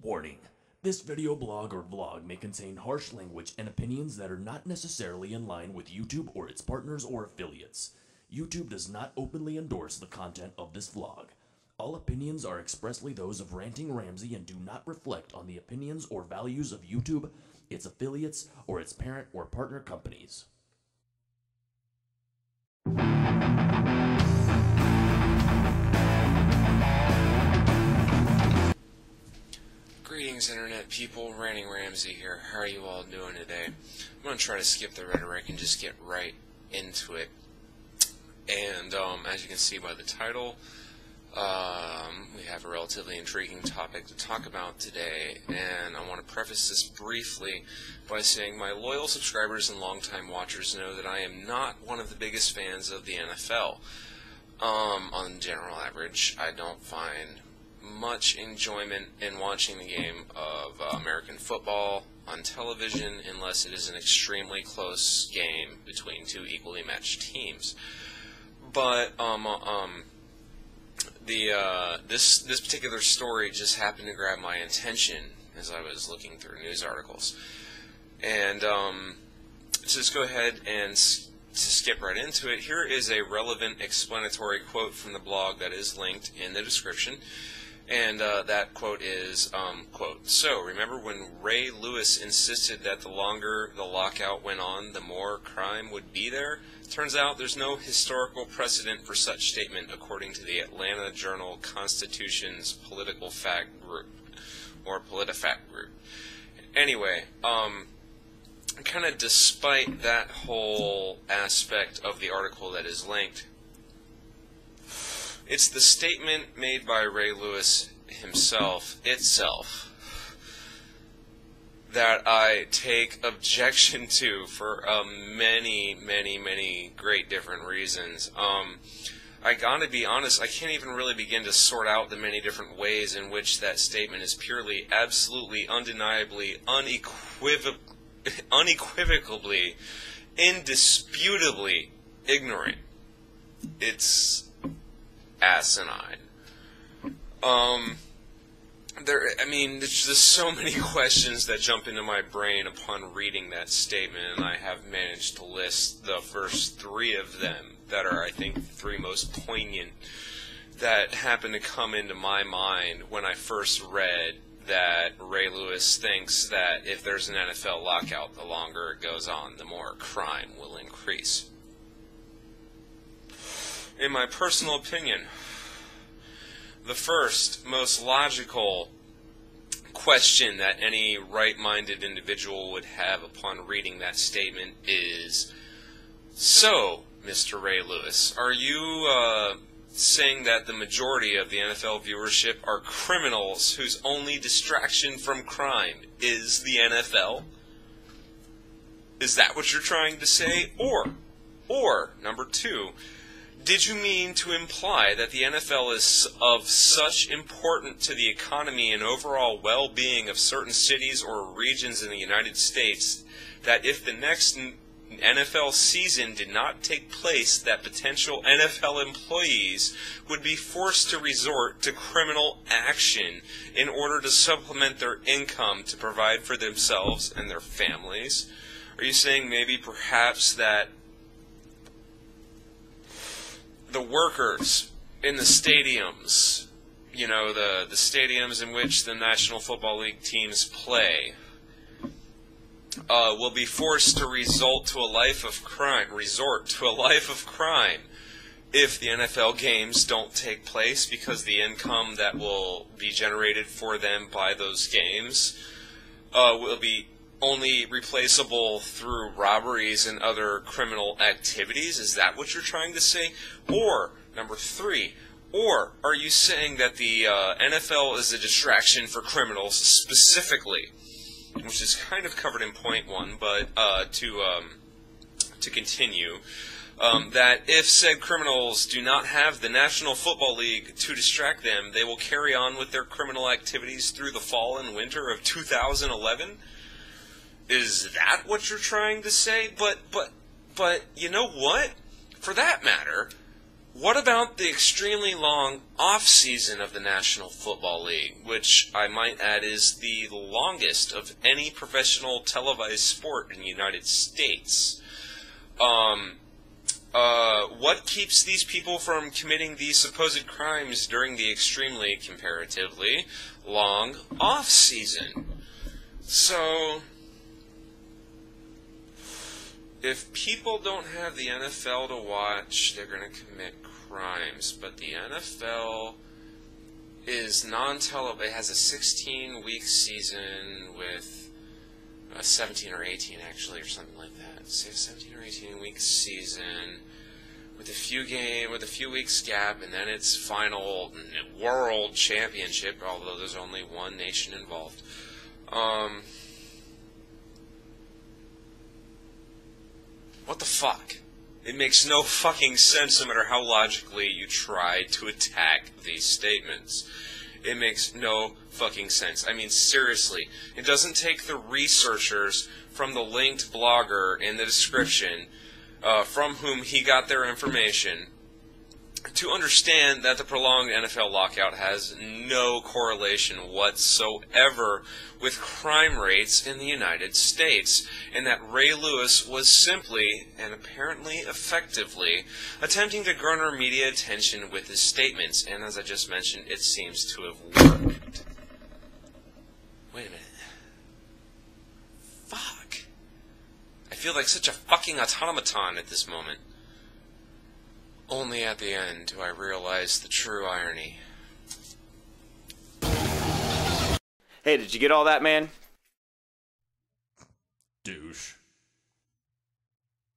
Warning. This video blog or vlog may contain harsh language and opinions that are not necessarily in line with YouTube or its partners or affiliates. YouTube does not openly endorse the content of this vlog. All opinions are expressly those of Ranting Ramsey and do not reflect on the opinions or values of YouTube, its affiliates, or its parent or partner companies. Greetings, Internet people. Ranting Ramsey here. How are you all doing today? I'm going to try to skip the rhetoric and just get right into it. And as you can see by the title, we have a relatively intriguing topic to talk about today. And I want to preface this briefly by saying my loyal subscribers and longtime watchers know that I am not one of the biggest fans of the NFL. On general average, I don't find much enjoyment in watching the game of American football on television unless it is an extremely close game between two equally matched teams. But this particular story just happened to grab my attention as I was looking through news articles, and so just go ahead and skip right into it. Here is a relevant explanatory quote from the blog that is linked in the description. And that quote is, quote, "So, remember when Ray Lewis insisted that the longer the lockout went on, the more crime would be there? Turns out there's no historical precedent for such statement, according to the Atlanta Journal-Constitution's Political Fact Group, or PolitiFact Group." Anyway, kind of despite that whole aspect of the article that is linked, it's the statement made by Ray Lewis himself, that I take objection to for many great different reasons. I gotta be honest, I can't even really begin to sort out the many different ways in which that statement is purely, absolutely, undeniably, unequivocally, indisputably ignorant. It's asinine. There's just so many questions that jump into my brain upon reading that statement, and I have managed to list the first three of them that are, I think, the three most poignant that happen to come into my mind when I first read that Ray Lewis thinks that if there's an NFL lockout, the longer it goes on, the more crime will increase. In my personal opinion, the first, most logical question that any right-minded individual would have upon reading that statement is, so, Mr. Ray Lewis, are you saying that the majority of the NFL viewership are criminals whose only distraction from crime is the NFL? Is that what you're trying to say? Or, number two, did you mean to imply that the NFL is of such importance to the economy and overall well-being of certain cities or regions in the United States that if the next NFL season did not take place, that potential NFL employees would be forced to resort to criminal action in order to supplement their income to provide for themselves and their families? Are you saying maybe perhaps that the workers in the stadiums, the stadiums in which the National Football League teams play, will be forced to resort to a life of crime if the NFL games don't take place, because the income that will be generated for them by those games will be only replaceable through robberies and other criminal activities? Is that what you're trying to say? Or, number three, or are you saying that the NFL is a distraction for criminals specifically, which is kind of covered in point one, but to continue, that if said criminals do not have the National Football League to distract them, they will carry on with their criminal activities through the fall and winter of 2011? Is that what you're trying to say? But you know what? For that matter, What about the extremely long off-season of the National Football League, which I might add is the longest of any professional televised sport in the United States? What keeps these people from committing these supposed crimes during the extremely, comparatively, long off-season? So, if people don't have the NFL to watch, they're going to commit crimes. But the NFL is non-televised. It has a 16-week season with 17 or 18, actually, or something like that. Say a 17 or 18-week season with a few weeks gap, and then its final World Championship. Although there's only one nation involved. What the fuck? It makes no fucking sense no matter how logically you try to attack these statements. It makes no fucking sense. I mean, seriously, it doesn't take the researchers from the linked blogger in the description from whom he got their information to understand that the prolonged NFL lockout has no correlation whatsoever with crime rates in the United States, and that Ray Lewis was simply, and apparently effectively, attempting to garner media attention with his statements, and as I just mentioned, it seems to have worked. Wait a minute. Fuck. I feel like such a fucking automaton at this moment. Only at the end do I realize the true irony. Hey, did you get all that, man?